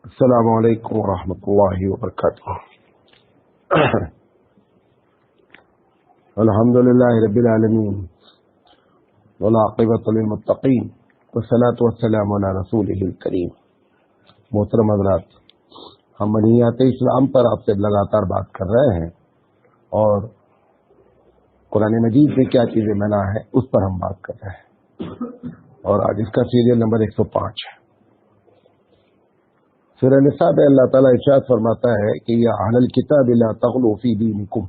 السلام علیکم ورحمۃ اللہ وبرکاتہ۔ الحمد للہ رب العالمین والعاقبۃ للمتقین والصلاۃ والسلام علی رسولہ الکریم۔ محترم حضرات، ہم منیات اسلام پر آپ سے لگاتار بات کر رہے ہیں اور قرآن مجید میں کیا چیزیں منع ہے اس پر ہم بات کر رہے ہیں، اور آج اس کا سیریل نمبر 105 ہے۔ سورہ نساء میں اللہ تعالیٰ ارشاد فرماتا ہے کہ یا اہل الکتاب لا تغلوا فی دینکم۔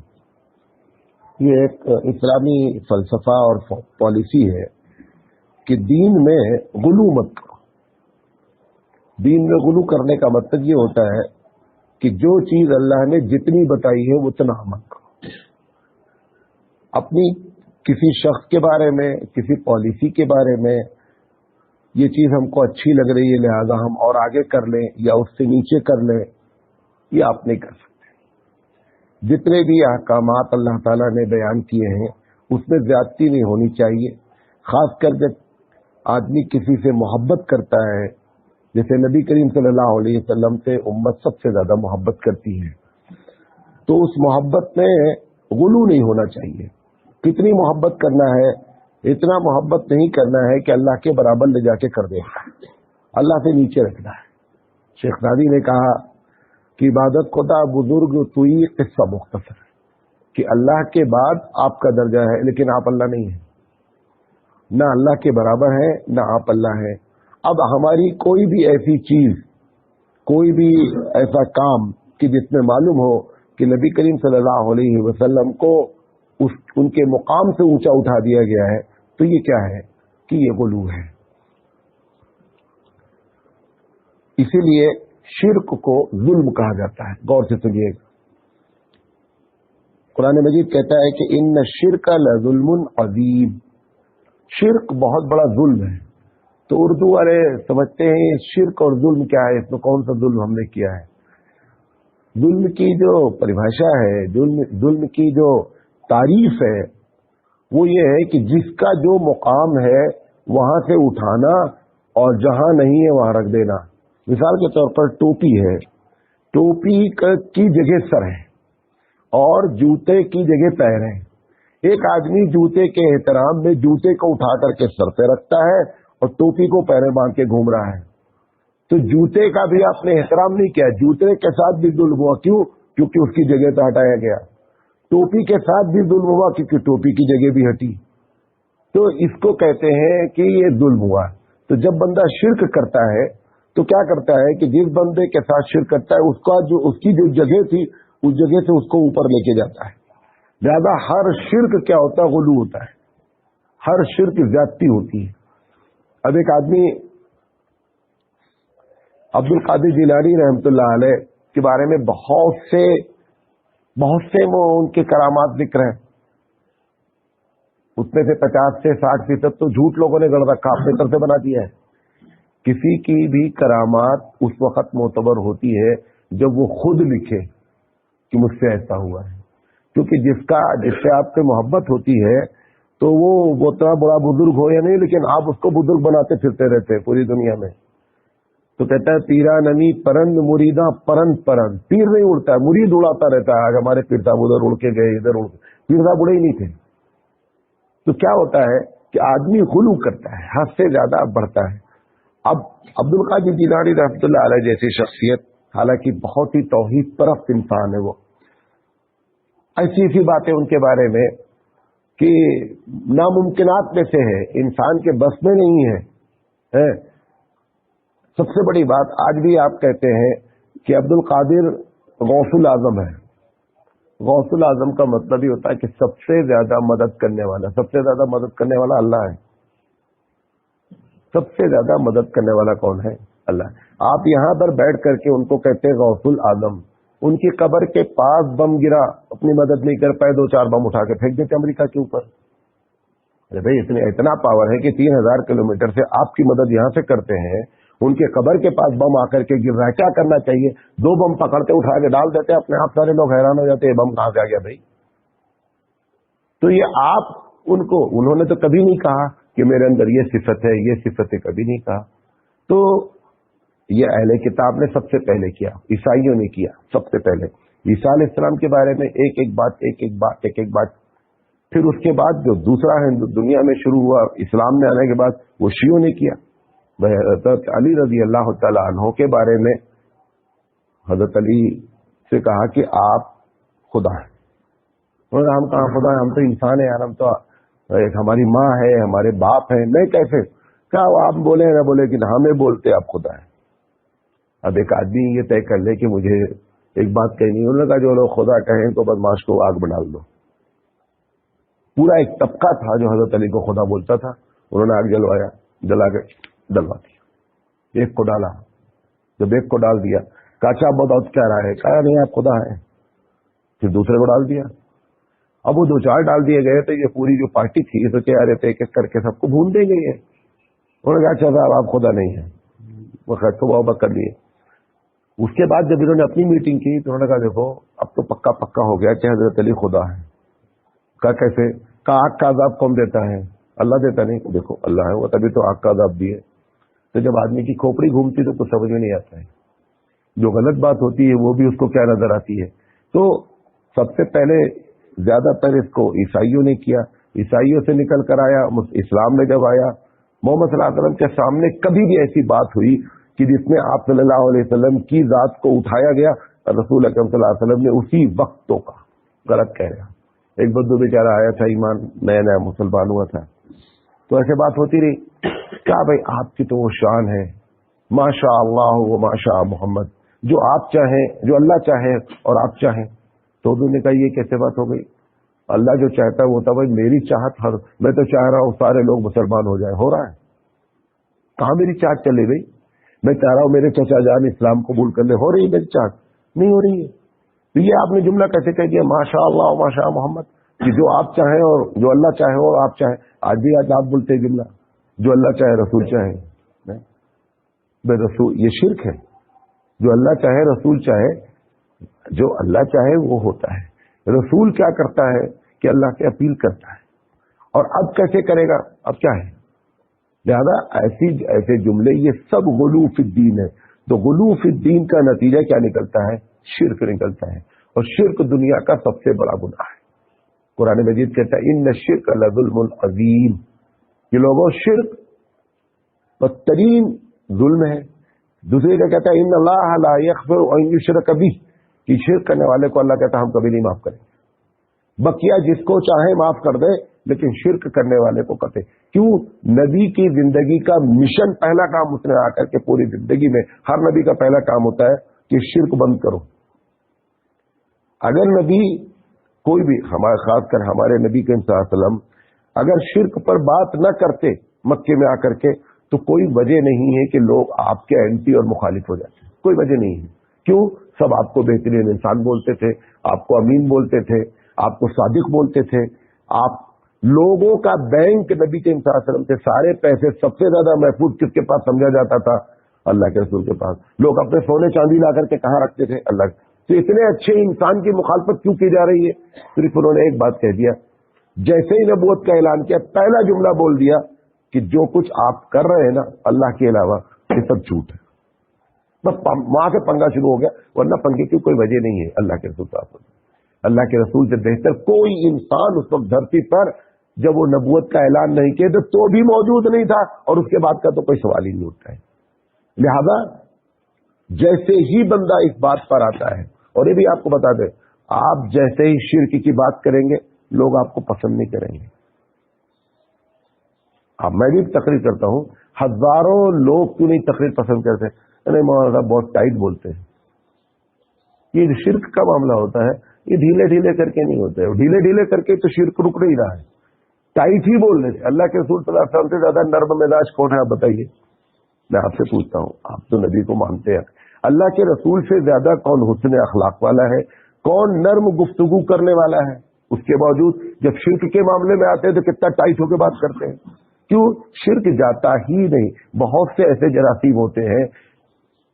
یہ ایک اسلامی فلسفہ اور پالیسی ہے کہ دین میں غلو مت کرو۔ دین میں غلو کرنے کا مطلب یہ ہوتا ہے کہ جو چیز اللہ نے جتنی بتائی ہے اتنا عمل کرو۔ اپنی کسی شخص کے بارے میں، کسی پالیسی کے بارے میں یہ چیز ہم کو اچھی لگ رہی ہے لہذا ہم اور آگے کر لیں یا اس سے نیچے کر لیں، یہ آپ نہیں کر سکتے۔ جتنے بھی احکامات اللہ تعالیٰ نے بیان کیے ہیں اس میں زیادتی نہیں ہونی چاہیے، خاص کر جب آدمی کسی سے محبت کرتا ہے، جیسے نبی کریم صلی اللہ علیہ وسلم سے امت سب سے زیادہ محبت کرتی ہے، تو اس محبت میں غلو نہیں ہونا چاہیے۔ کتنی محبت کرنا ہے؟ اتنا محبت نہیں کرنا ہے کہ اللہ کے برابر لے جا کے کر دے، اللہ سے نیچے رکھنا ہے۔ شیخ نادی نے کہا کہ عبادت خدا بزرگ توئی قصہ مختصر، کہ اللہ کے بعد آپ کا درجہ ہے لیکن آپ اللہ نہیں ہیں، نہ اللہ کے برابر ہے نہ آپ اللہ ہیں۔ اب ہماری کوئی بھی ایسی چیز، کوئی بھی ایسا کام کہ جس میں معلوم ہو کہ نبی کریم صلی اللہ علیہ وسلم کو ان کے مقام سے اونچا اٹھا دیا گیا ہے، تو یہ کیا ہے کہ یہ غلو ہے۔ اسی لیے شرک کو ظلم کہا جاتا ہے۔ غور سے سنیے، قرآن مجید کہتا ہے کہ ان الشرک لظلم عظیم، شرک بہت بڑا ظلم ہے۔ تو اردو والے سمجھتے ہیں شرک اور ظلم کیا ہے، اس میں کون سا ظلم ہم نے کیا ہے۔ ظلم کی جو پریبھاشا ہے، ظلم کی جو تعریف ہے وہ یہ ہے کہ جس کا جو مقام ہے وہاں سے اٹھانا اور جہاں نہیں ہے وہاں رکھ دینا۔ مثال کے طور پر ٹوپی ہے، ٹوپی کی جگہ سر ہے اور جوتے کی جگہ پیر ہے۔ ایک آدمی جوتے کے احترام میں جوتے کو اٹھا کر کے سر پہ رکھتا ہے اور ٹوپی کو پیریں باندھ کے گھوم رہا ہے، تو جوتے کا بھی آپ نے احترام نہیں کیا، جوتے کے ساتھ بھی ظلم ہوا۔ کیوں؟ کیونکہ اس کی جگہ پہ ہٹایا گیا۔ ٹوپی کے ساتھ بھی ظلم ہوا کیونکہ ٹوپی کی جگہ بھی ہٹی۔ تو اس کو کہتے ہیں کہ یہ ظلم ہوا۔ تو جب بندہ شرک کرتا ہے تو کیا کرتا ہے کہ جس بندے کے ساتھ شرک کرتا ہے اس کی جو جگہ تھی اس جگہ سے اس کو اوپر لے کے جاتا ہے۔ لہذا ہر شرک کیا ہوتا ہے؟ غلو ہوتا ہے، ہر شرک زیادتی ہوتی ہے۔ اب ایک آدمی عبد القادر جیلانی رحمۃ اللہ علیہ کے بارے میں بہت سے ان کے کرامات ذکر ہیں، اس میں سے 50 سے 60% تو جھوٹ لوگوں نے گڑھ رکھا، اپنے طرف سے بنا دیا ہے۔ کسی کی بھی کرامات اس وقت معتبر ہوتی ہے جب وہ خود لکھے کہ مجھ سے ایسا ہوا ہے، کیونکہ جس سے آپ سے محبت ہوتی ہے تو وہ اتنا بڑا بزرگ ہو یا نہیں، لیکن آپ اس کو بزرگ بناتے پھرتے رہتے ہیں پوری دنیا میں۔ تو کہتا ہے پیرا نمی پرند مریدا پرند پرند، پیر نہیں اڑتا ہے، مرید اڑاتا رہتا ہے۔ آج ہمارے پیر صاحب ادھر اڑ کے گئے، ادھر اڑ کے، پیر صاحب اڑے ہی نہیں تھے۔ تو کیا ہوتا ہے کہ آدمی غلو کرتا ہے، حد سے زیادہ بڑھتا ہے۔ اب عبد القادر جیلانی رحمۃ اللہ علیہ جیسی شخصیت، حالانکہ بہت ہی توحید پرست انسان ہے، وہ ایسی باتیں ان کے بارے میں کہ ناممکنات میں سے ہے، انسان کے بس میں نہیں ہے۔ سب سے بڑی بات آج بھی آپ کہتے ہیں کہ عبد القادر غوث الاعظم ہے۔ غوث الاعظم کا مطلب یہ ہوتا ہے کہ سب سے زیادہ مدد کرنے والا، سب سے زیادہ مدد کرنے والا اللہ ہے۔ سب سے زیادہ مدد کرنے والا کون ہے؟ اللہ۔ آپ یہاں پر بیٹھ کر کے ان کو کہتے ہیں غوث الاعظم، ان کی قبر کے پاس بم گرا، اپنی مدد نہیں کر پائے، 2-4 بم اٹھا کے پھینک دیتے امریکہ کے اوپر۔ ارے بھائی اتنا پاور ہے کہ 3000 کلومیٹر سے آپ کی مدد یہاں سے کرتے ہیں، ان کے قبر کے پاس بم آ کر کے گر رہا ہے، کیا کرنا چاہیے؟ 2 بم پکڑتے اٹھا کے ڈال دیتے، اپنے آپ سارے لوگ حیران ہو جاتے ہیں بم کہاں سے آ گیا بھائی۔ تو یہ آپ انہوں نے تو کبھی نہیں کہا کہ میرے اندر یہ صفت ہے، یہ صفت ہے، کبھی نہیں کہا۔ تو یہ اہل کتاب نے سب سے پہلے کیا، عیسائیوں نے کیا سب سے پہلے۔ عیسیٰ علیہ السلام کے بارے میں ایک ایک بات، پھر اس کے بعد جو دوسرا ہے دنیا میں شروع ہوا اسلام میں آنے کے بعد، وہ شیعوں نے کیا۔ حضرت علی رضی اللہ تعالی عنہ کے بارے میں حضرت علی سے کہا کہ آپ خدا ہیں۔ انہوں نے ہم کہاں خدا ہیں، ہم تو انسان ہیں یار، ہم تو ایک ہماری ماں ہے، ہمارے باپ ہیں، میں کیسے؟ کہا وہ آپ بولے نہ بولے کہ ہمیں بولتے آپ خدا ہیں۔ اب ایک آدمی یہ طے کر لے کہ مجھے ایک بات کہنی ہے، انہوں نے کہا جو لوگ خدا کہیں تو بدماش کو آگ میں ڈال دو۔ پورا ایک طبقہ تھا جو حضرت علی کو خدا بولتا تھا، انہوں نے آگ جلوایا، جلا کے ڈلوا دیا، ایک کو ڈالا۔ جب ایک کو ڈال دیا کہا اچھا بہت کہہ رہا ہے، کہا نہیں آپ خدا ہیں۔ پھر دوسرے کو ڈال دیا، اب وہ دو چار ڈال دیے گئے تو یہ پوری جو پارٹی تھی یہ سوچے آ رہے تھے ایک ایک کر کے سب کو بھون دیں گے یہ۔ انہوں نے کہا اچھا صاحب آپ خدا نہیں ہیں، وہ خیر توبہ کر لیے۔ اس کے بعد جب انہوں نے اپنی میٹنگ کی تو انہوں نے کہا دیکھو اب تو پکا ہو گیا کہ حضرت علی خدا ہے۔ کہا کیسے؟ کہا آگ کا عذاب کون دیتا ہے؟ اللہ دیتا نہیں؟ دیکھو اللہ ہے وہ، تبھی تو آگ کا عذاب دیے۔ تو جب آدمی کی کھوپڑی گھومتی تو کچھ سمجھ میں نہیں آتا ہے، جو غلط بات ہوتی ہے وہ بھی اس کو کیا نظر آتی ہے۔ تو سب سے پہلے زیادہ تر اس کو عیسائیوں نے کیا، عیسائیوں سے نکل کر آیا، اسلام میں جب آیا محمد صلی اللہ علیہ وسلم کے سامنے کبھی بھی ایسی بات ہوئی کہ جس میں آپ صلی اللہ علیہ وسلم کی ذات کو اٹھایا گیا، رسول اکرم صلی اللہ علیہ وسلم نے اسی وقت تو کہا غلط کہہ رہا۔ ایک بدو بیچارہ آیا تھا، ایمان نیا مسلمان ہوا تھا، تو ایسے بات ہوتی رہی، کیا بھائی آپ کی تو وہ شان ہے، ماشاء اللہ و ماشاء محمد، جو آپ چاہیں، جو اللہ چاہے اور آپ چاہیں۔ تو انہوں نے کہا یہ کیسے بات ہو گئی؟ اللہ جو چاہتا ہے وہ ہوتا ہے، بھائی میری چاہت میں تو چاہ رہا ہوں سارے لوگ مسلمان ہو جائیں، ہو رہا ہے؟ کہاں میری چاہت چلے گئی؟ میں چاہ رہا ہوں میرے چچا جان اسلام قبول کر لے، ہو رہی ہے میری چاہت؟ نہیں ہو رہی ہے۔ تو یہ آپ نے جملہ کیسے کہہ دیا ماشاء اللہ و ماشاء محمد، کہ جو آپ چاہیں اور جو اللہ چاہے اور آپ چاہیں؟ آج بھی آپ بولتے ہیں جملہ جو اللہ چاہے رسول چاہے، بے رسول، یہ شرک ہے۔ جو اللہ چاہے رسول چاہے، جو اللہ چاہے وہ ہوتا ہے، رسول کیا کرتا ہے کہ اللہ سے اپیل کرتا ہے، اور اب کیسے کرے گا؟ اب کیا ہے؟ لہذا ایسے جملے یہ سب غلو فی الدین ہے۔ تو غلو فی الدین کا نتیجہ کیا نکلتا ہے؟ شرک نکلتا ہے، اور شرک دنیا کا سب سے بڑا گناہ ہے۔ قرآن مجید کہتا ہے ان الشرک لظلم عظیم، یہ لوگوں شرک بدترین ظلم ہے۔ دوسری کا کہتا ہے ان اللہ لا یغفر ان یشرک بہ، کہ شرک کرنے والے کو اللہ کہتا ہے ہم کبھی نہیں معاف کریں گے، بقیہ جس کو چاہے معاف کر دے، لیکن شرک کرنے والے کو کہتے کیوں؟ نبی کی زندگی کا مشن، پہلا کام اس نے آ کر کے پوری زندگی میں ہر نبی کا پہلا کام ہوتا ہے کہ شرک بند کرو۔ اگر نبی کوئی بھی، ہمارے خاص کر ہمارے نبی کریم صلی اللہ علیہ وسلم اگر شرک پر بات نہ کرتے مکے میں آ کر کے، تو کوئی وجہ نہیں ہے کہ لوگ آپ کے اینٹی اور مخالف ہو جاتے، کوئی وجہ نہیں ہے۔ کیوں؟ سب آپ کو بہترین انسان بولتے تھے، آپ کو امین بولتے تھے، آپ کو صادق بولتے تھے، آپ لوگوں کا بینک نبی کے صلی اللہ علیہ وسلم سے سارے پیسے سب سے زیادہ محفوظ کس کے پاس سمجھا جاتا تھا؟ اللہ کے رسول کے پاس۔ لوگ اپنے سونے چاندی لا کر کے کہاں رکھتے تھے؟ اللہ کے۔ تو اتنے اچھے انسان کی مخالفت کیوں کی جا رہی ہے؟ صرف انہوں نے ایک بات کہہ دیا، جیسے ہی نبوت کا اعلان کیا پہلا جملہ بول دیا کہ جو کچھ آپ کر رہے ہیں نا اللہ کے علاوہ یہ سب جھوٹ ہے۔ بس وہاں سے پنگا شروع ہو گیا، ورنہ پنگے کی کوئی وجہ نہیں ہے۔ اللہ کے رسول صلی اللہ علیہ وسلم، اللہ کے رسول سے بہتر کوئی انسان اس وقت دھرتی پر جب وہ نبوت کا اعلان نہیں کیا تو بھی موجود نہیں تھا، اور اس کے بعد کا تو کوئی سوال ہی نہیں اٹھتا ہے۔ لہذا جیسے ہی بندہ اس بات پر آتا ہے، اور یہ بھی آپ کو بتا دیں، آپ جیسے ہی شرک کی بات کریں گے لوگ آپ کو پسند نہیں کریں گے۔ اب میں بھی تقریر کرتا ہوں، ہزاروں لوگ کیوں نہیں تقریر پسند کرتے؟ نہیں مولانا صاحب بہت ٹائٹ بولتے ہیں۔ یہ شرک کا معاملہ ہوتا ہے، یہ ڈھیلے ڈھیلے کر کے نہیں ہوتے، ڈھیلے ڈھیلے کر کے تو شرک رک نہیں رہا ہے، ٹائٹ ہی بول رہے۔ اللہ کے رسول صلی اللہ علیہ وسلم سے زیادہ نرم مزاج کون ہے آپ بتائیے؟ میں آپ سے پوچھتا ہوں، آپ تو نبی کو مانتے ہیں، اللہ کے رسول سے زیادہ کون حسن اخلاق والا ہے؟ کون نرم گفتگو کرنے والا ہے؟ اس کے باوجود جب شرک کے معاملے میں آتے ہیں تو کتنا ٹائٹ ہو کے بات کرتے ہیں۔ کیوں؟ شرک جاتا ہی نہیں۔ بہت سے ایسے جراثیم ہوتے ہیں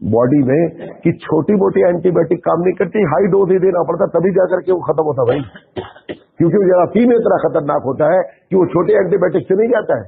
باڈی میں کہ چھوٹی موٹی اینٹی بایوٹک کام نہیں کرتی، ہائی ڈوز ہی دینا پڑتا تبھی جا کر کے وہ ختم ہوتا بھائی، کیونکہ وہ جراثیم اتنا خطرناک ہوتا ہے کہ وہ چھوٹے اینٹی بایوٹک سے نہیں جاتا ہے،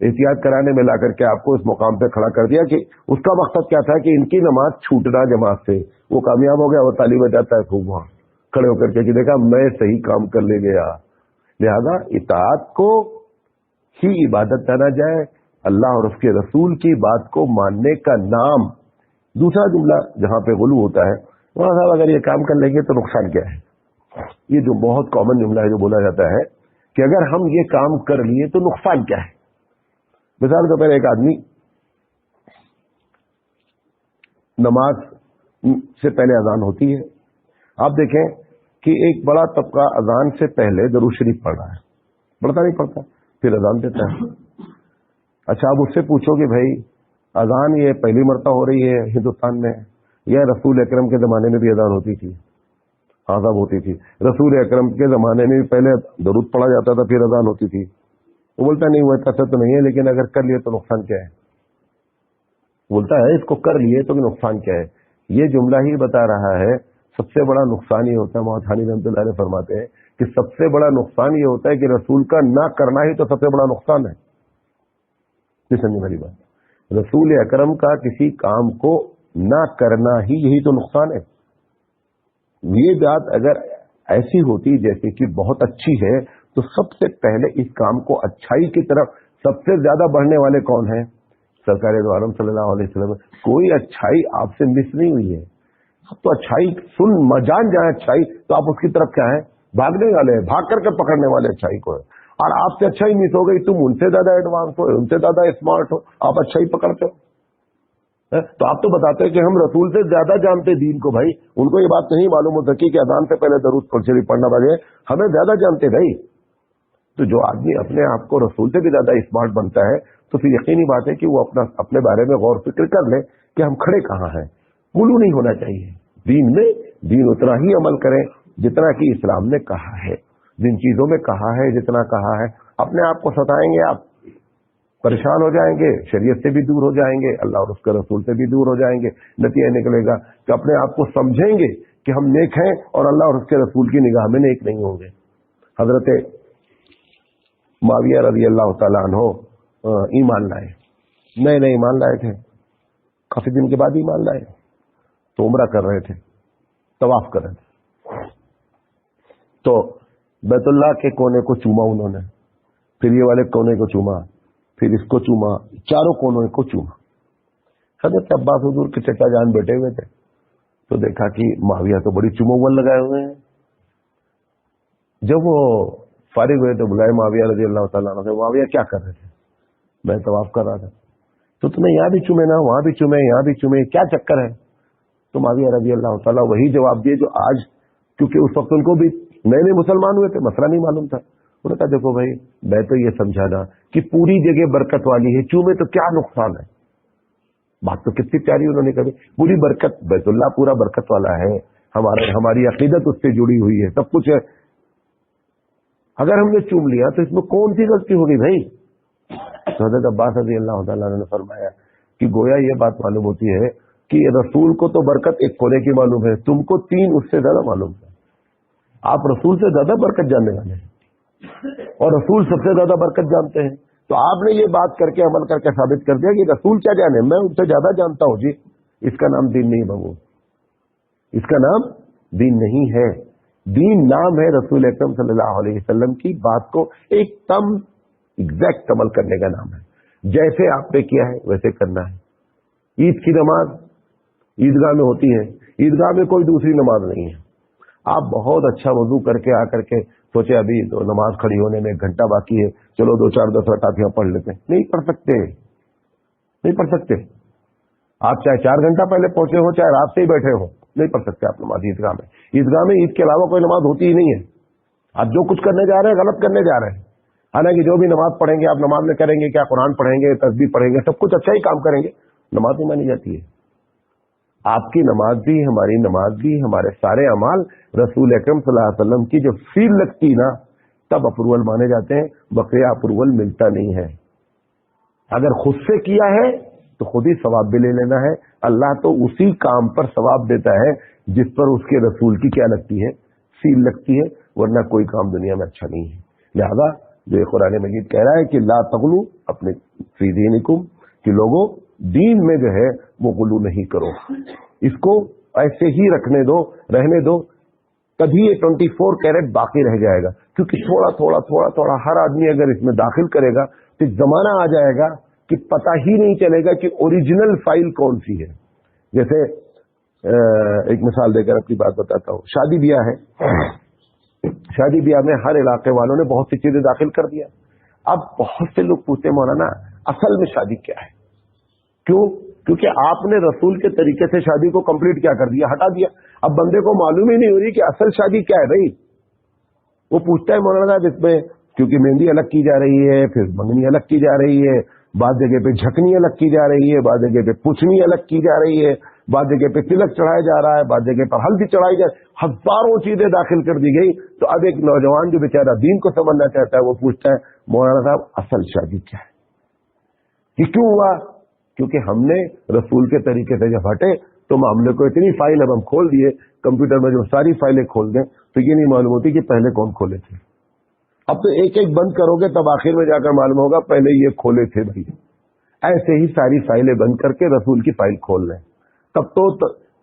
احتیاط کرانے میں لا کر کے آپ کو اس مقام پہ کھڑا کر دیا کہ اس کا مقصد کیا تھا کہ ان کی نماز چھوٹنا جماعت سے. وہ کامیاب ہو گیا, وہ تالی بجاتا ہے خوب وہاں کھڑے ہو کر کے کہ دیکھا میں صحیح کام کر لے گیا. لہذا اطاعت کو ہی عبادت جانا جائے, اللہ اور اس کے رسول کی بات کو ماننے کا نام. دوسرا جملہ جہاں پہ غلو ہوتا ہے, وہاں صاحب اگر یہ کام کر لیں گے تو نقصان کیا ہے. یہ جو بہت کامن جملہ ہے جو بولا جاتا ہے کہ اگر ہم یہ کام کر لیے تو نقصان کیا ہے. مثال کے پہلے ایک آدمی نماز سے پہلے اذان ہوتی ہے, آپ دیکھیں کہ ایک بڑا طبقہ اذان سے پہلے درود شریف پڑھ رہا ہے, پڑھتا نہیں پڑھتا, پھر اذان دیتا ہے. اچھا آپ اس سے پوچھو کہ بھائی اذان یہ پہلی مرتبہ ہو رہی ہے ہندوستان میں, یا رسول اکرم کے زمانے میں بھی اذان ہوتی تھی؟ ہاں صاحب ہوتی تھی. رسول اکرم کے زمانے میں بھی پہلے درود پڑھا جاتا تھا پھر اذان ہوتی تھی. وہ بولتا نہیں ہوا ایسا تو نہیں ہے, لیکن اگر کر لیے تو نقصان کیا ہے. بولتا ہے اس کو کر لیے تو نقصان کیا ہے. یہ جملہ ہی بتا رہا ہے سب سے بڑا نقصان یہ ہوتا ہے, مولانا رحمۃ اللہ علیہ فرماتے ہیں کہ سب سے بڑا نقصان یہ ہوتا ہے کہ رسول کا نہ کرنا ہی تو سب سے بڑا نقصان ہے. یہ سمجھے میری بات, رسول اکرم کا کسی کام کو نہ کرنا ہی یہی تو نقصان ہے. یہ بات اگر ایسی ہوتی جیسے کہ بہت اچھی ہے تو سب سے پہلے اس کام کو اچھائی کی طرف سب سے زیادہ بڑھنے والے کون ہیں؟ سرکار دو عالم صلی اللہ علیہ وسلم. کوئی اچھائی آپ سے مس نہیں ہوئی ہے, اب تو اچھائی جان جائیں اچھائی تو آپ اس کی طرف کیا ہے, بھاگنے والے ہیں, بھاگ کر کے پکڑنے والے اچھائی کو ہے. اور آپ سے اچھائی مس ہو گئی, تم ان سے زیادہ ایڈوانس ہو, ان سے زیادہ اسمارٹ ہو, آپ اچھائی پکڑتے ہو. تو آپ تو بتاتے ہیں کہ ہم رسول سے زیادہ جانتے دین کو. بھائی ان کو یہ بات نہیں معلوم ہو سکی کہ اذان سے پہلے درود شریف پڑھنا پڑے, ہمیں زیادہ جانتے بھائی. تو جو آدمی اپنے آپ کو رسول سے بھی زیادہ اسمارٹ بنتا ہے تو پھر یقینی بات ہے کہ وہ اپنے بارے میں غور فکر کر لے کہ ہم کھڑے کہاں ہیں. غلو نہیں ہونا چاہیے دین میں. دین اتنا ہی عمل کریں جتنا کہ اسلام نے کہا ہے, جن چیزوں میں کہا ہے جتنا کہا ہے. اپنے آپ کو ستائیں گے آپ, پریشان ہو جائیں گے, شریعت سے بھی دور ہو جائیں گے, اللہ اور اس کے رسول سے بھی دور ہو جائیں گے. نتیجہ نکلے گا کہ اپنے آپ کو سمجھیں گے کہ ہم نیک ہیں اور اللہ اور اس کے رسول کی نگاہ میں نیک نہیں ہوں گے. حضرت معاویہ رضی اللہ تعالیٰ عنہ ایمان لائے, نئے نئے ایمان لائے تھے, کافی دن کے بعد ایمان لائے. تو عمرہ کر رہے تھے, طواف کر رہے تھے, تو بیت اللہ کے کونے کو چوما انہوں نے, پھر یہ والے کونے کو چوما, پھر اس کو چوما, چاروں کونوں کو چوما. حضرت عباس حضور کے چچا جان بیٹھے ہوئے تھے, تو دیکھا کہ معاویہ تو بڑی چومول لگائے ہوئے ہیں. جب وہ فارغ ہوئے تو بلائے معاویہ رضی اللہ تعالیٰ عنہ سے, معاویہ کیا کر رہے تھے؟ میں طواف کر رہا تھا. تو تمہیں یہاں بھی چومے نا, وہاں بھی چومے, یہاں بھی چومے, کیا چکر ہے؟ تو معاویہ رضی اللہ تعالیٰ وہی جواب دیے جو آج, کیونکہ اس وقت ان کو بھی نئے نئے مسلمان ہوئے تھے, مسئلہ نہیں معلوم تھا. انہوں نے کہا دیکھو بھائی میں تو یہ سمجھا نا کہ پوری جگہ برکت والی ہے, چومے تو کیا نقصان ہے. بات تو کتنی پیاری انہوں نے کہی, پوری برکت, بیت اللہ پورا برکت والا ہے, ہماری عقیدت اس سے جڑی ہوئی ہے, سب کچھ ہے. اگر ہم نے چوم لیا تو اس میں کون سی غلطی ہوگی بھائی؟ تو حضرت عباس رضی اللہ تعالیٰ نے فرمایا کہ گویا یہ بات معلوم ہوتی ہے کہ رسول کو تو برکت ایک کونے کی معلوم ہے, تم کو 3 اس سے زیادہ معلوم ہے. آپ رسول سے زیادہ برکت جاننے والے ہیں اور رسول سب سے زیادہ برکت جانتے ہیں. تو آپ نے یہ بات کر کے عمل کر کے ثابت کر دیا کہ رسول کیا جانے, میں ان سے زیادہ جانتا ہوں. جی اس کا نام دین نہیں بابو, اس کا نام دین نہیں ہے. دین نام ہے رسول اکرم صلی اللہ علیہ وسلم کی بات کو ایک دم ایگزیکٹ عمل کرنے کا نام ہے. جیسے آپ نے کیا ہے ویسے کرنا ہے. عید کی نماز عیدگاہ میں ہوتی ہے, عیدگاہ میں کوئی دوسری نماز نہیں ہے. آپ بہت اچھا وضو کر کے آ کر کے سوچے ابھی تو نماز کھڑی ہونے میں 1 گھنٹہ باقی ہے, چلو 2-4 دفعہ ٹاپیاں پڑھ لیتے ہیں. نہیں پڑھ سکتے, نہیں پڑھ سکتے. آپ چاہے 4 گھنٹہ پہلے پہنچے ہو, چاہے رات سے ہی بیٹھے ہو, نہیں پڑھ سکتے آپ نماز عیدگاہ میں. عیدگاہ میں عید کے علاوہ کوئی نماز ہوتی ہی نہیں ہے. آپ جو کچھ کرنے جا رہے ہیں غلط کرنے جا رہے ہیں. حالانکہ جو بھی نماز پڑھیں گے آپ نماز میں کریں گے کیا, قرآن پڑھیں گے, تسبیح پڑھیں گے, سب کچھ اچھا ہی کام کریں گے, نماز نہیں مانی جاتی ہے. آپ کی نماز بھی, ہماری نماز بھی, ہمارے سارے اعمال رسول اکرم صلی اللہ علیہ وسلم کی جو سیل لگتی نا تب اپروول مانے جاتے ہیں, بقیہ اپروول ملتا نہیں ہے. اگر خود سے کیا ہے تو خود ہی ثواب بھی لے لینا ہے. اللہ تو اسی کام پر ثواب دیتا ہے جس پر اس کے رسول کی کیا لگتی ہے, سیل لگتی ہے, ورنہ کوئی کام دنیا میں اچھا نہیں ہے. لہذا جو قرآن مجید کہہ رہا ہے کہ لا تغلو اپنے فی دینکم، کہ لوگوں دین میں جو ہے وہ غلو نہیں کرو، اس کو ایسے ہی رکھنے دو، رہنے دو، کبھی یہ 24 کیرٹ باقی رہ جائے گا، کیونکہ تھوڑا تھوڑا تھوڑا تھوڑا ہر آدمی اگر اس میں داخل کرے گا تو زمانہ آ جائے گا کہ پتہ ہی نہیں چلے گا کہ اوریجنل فائل کون سی ہے۔ جیسے ایک مثال دے کر اپنی بات بتاتا ہوں، شادی بیاہ ہے، شادی بیاہ میں ہر علاقے والوں نے بہت سی چیزیں داخل کر دیا۔ اب بہت سے لوگ پوچھتے مولانا اصل میں شادی کیا ہے؟ کیوں؟ کیونکہ آپ نے رسول کے طریقے سے شادی کو کمپلیٹ کیا کر دیا، ہٹا دیا۔ اب بندے کو معلوم ہی نہیں ہو رہی کہ اصل شادی کیا ہے بھائی۔ وہ پوچھتا ہے مولانا صاحب اس میں کیونکہ مہندی الگ کی جا رہی ہے، پھر منگنی الگ کی جا رہی ہے، بعض جگہ پہ جھکنی الگ کی جا رہی ہے، بعض جگہ پہ پوچھنی الگ کی جا رہی ہے، بعض جگہ پہ تلک چڑھایا جا رہا ہے، بعض جگہ پر ہلدی چڑھائی جا رہی ہے، ہزاروں چیزیں داخل کر دی گئی۔ تو اب ایک نوجوان جو بیچارہ دین کو سمجھنا چاہتا ہے وہ پوچھتا ہے مولانا صاحب اصل شادی کیا ہے؟ یہ کیوں ہوا؟ کیونکہ ہم نے رسول کے طریقے سے جب ہٹے تو معاملے کو اتنی فائل اب ہم کھول دیے کمپیوٹر میں، جو ساری فائلیں کھول دیں تو یہ نہیں معلوم ہوتی کہ پہلے کون کھولے تھے۔ اب تو ایک ایک بند کرو گے تب آخر میں جا کر معلوم ہوگا پہلے یہ کھولے تھے بھائی۔ ایسے ہی ساری فائلیں بند کر کے رسول کی فائل کھول لیں، تب تو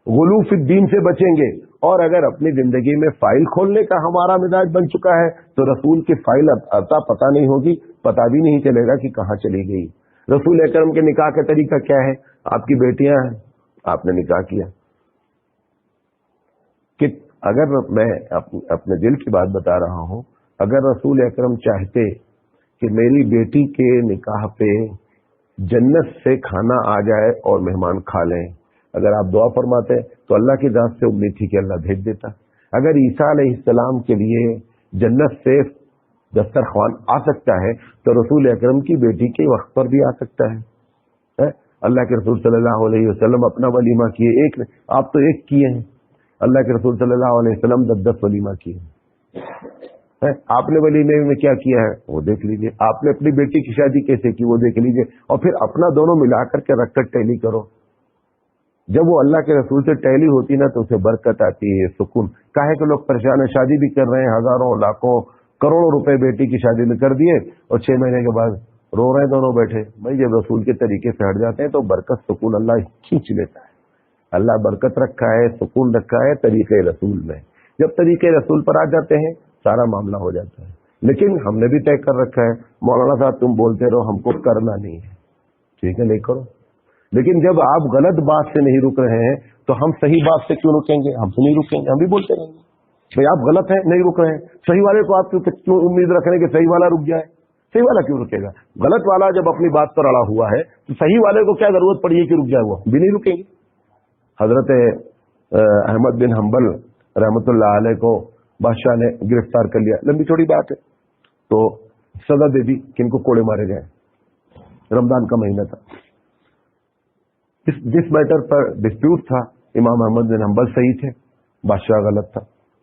غلو فی الدین سے بچیں گے۔ اور اگر اپنی زندگی میں فائل کھولنے کا ہمارا مزاج بن چکا ہے تو رسول کی فائل اب پتہ نہیں ہوگی، پتہ بھی نہیں چلے گا کہ کہاں چلی گئی۔ رسول اکرم کے نکاح کا طریقہ کیا ہے؟ آپ کی بیٹیاں ہیں، آپ نے نکاح کیا، کہ اگر میں اپنے دل کی بات بتا رہا ہوں، اگر رسول اکرم چاہتے کہ میری بیٹی کے نکاح پہ جنت سے کھانا آ جائے اور مہمان کھا لیں، اگر آپ دعا فرماتے تو اللہ کی ذات سے امید تھی کہ اللہ بھیج دیتا۔ اگر عیسیٰ علیہ السلام کے لیے جنت سے دسترخوان آ سکتا ہے تو رسول اکرم کی بیٹی کے وقت پر بھی آ سکتا ہے۔ اللہ کے رسول صلی اللہ علیہ وسلم اپنا ولیمہ کیے، ایک آپ تو ایک کیے ہیں، اللہ کے رسول صلی اللہ علیہ وسلم 10 ولیمہ کیے۔ آپ نے ولیمے میں کیا کیا ہے وہ دیکھ لیجئے، آپ نے اپنی بیٹی کی شادی کیسے کی وہ دیکھ لیجئے، اور پھر اپنا دونوں ملا کر کے رکھ کر ٹیلی کرو۔ جب وہ اللہ کے رسول سے ٹیلی ہوتی نا تو اسے برکت آتی ہے، سکون۔ کاہے کہ لوگ پریشان ہیں، شادی بھی کر رہے ہیں، ہزاروں لاکھوں کروڑوں روپے بیٹی کی شادی میں کر دیے اور 6 مہینے کے بعد رو رہے ہیں دونوں بیٹھے۔ بھائی جب رسول کے طریقے سے ہٹ جاتے ہیں تو برکت سکون اللہ کھینچ لیتا ہے۔ اللہ برکت رکھا ہے، سکون رکھا ہے طریقے رسول میں۔ جب طریقے رسول پر آ جاتے ہیں سارا معاملہ ہو جاتا ہے۔ لیکن ہم نے بھی طے کر رکھا ہے مولانا صاحب تم بولتے رہو، ہم کو کرنا نہیں ہے، ٹھیک ہے نہیں کرو۔ لیکن جب آپ غلط بات سے نہیں رک رہے ہیں تو ہم صحیح بات سے کیوں رکیں گے؟ ہم سے نہیں رکیں گے، ہم بھی بولتے رہیں گے بھائی آپ غلط ہیں نہیں رک رہے ہیں۔ صحیح والے کو آپ کیوں امید رکھ رہے ہیں کہ صحیح والا رک جائے؟ صحیح والا کیوں رکے گا؟ غلط والا جب اپنی بات پر اڑا ہوا ہے تو صحیح والے کو کیا ضرورت پڑی ہے کہ رک جائے؟ وہ بھی نہیں رکیں گے۔ حضرت احمد بن حنبل رحمۃ اللہ علیہ کو بادشاہ نے گرفتار کر لیا، لمبی چوڑی بات ہے، تو سزا دے دی کہ ان کو کوڑے مارے جائیں۔ رمضان کا مہینہ تھا، جس میٹر پر ڈسپیوٹ تھا امام احمد بن حنبل صحیح تھے، بادشاہ غلط تھا۔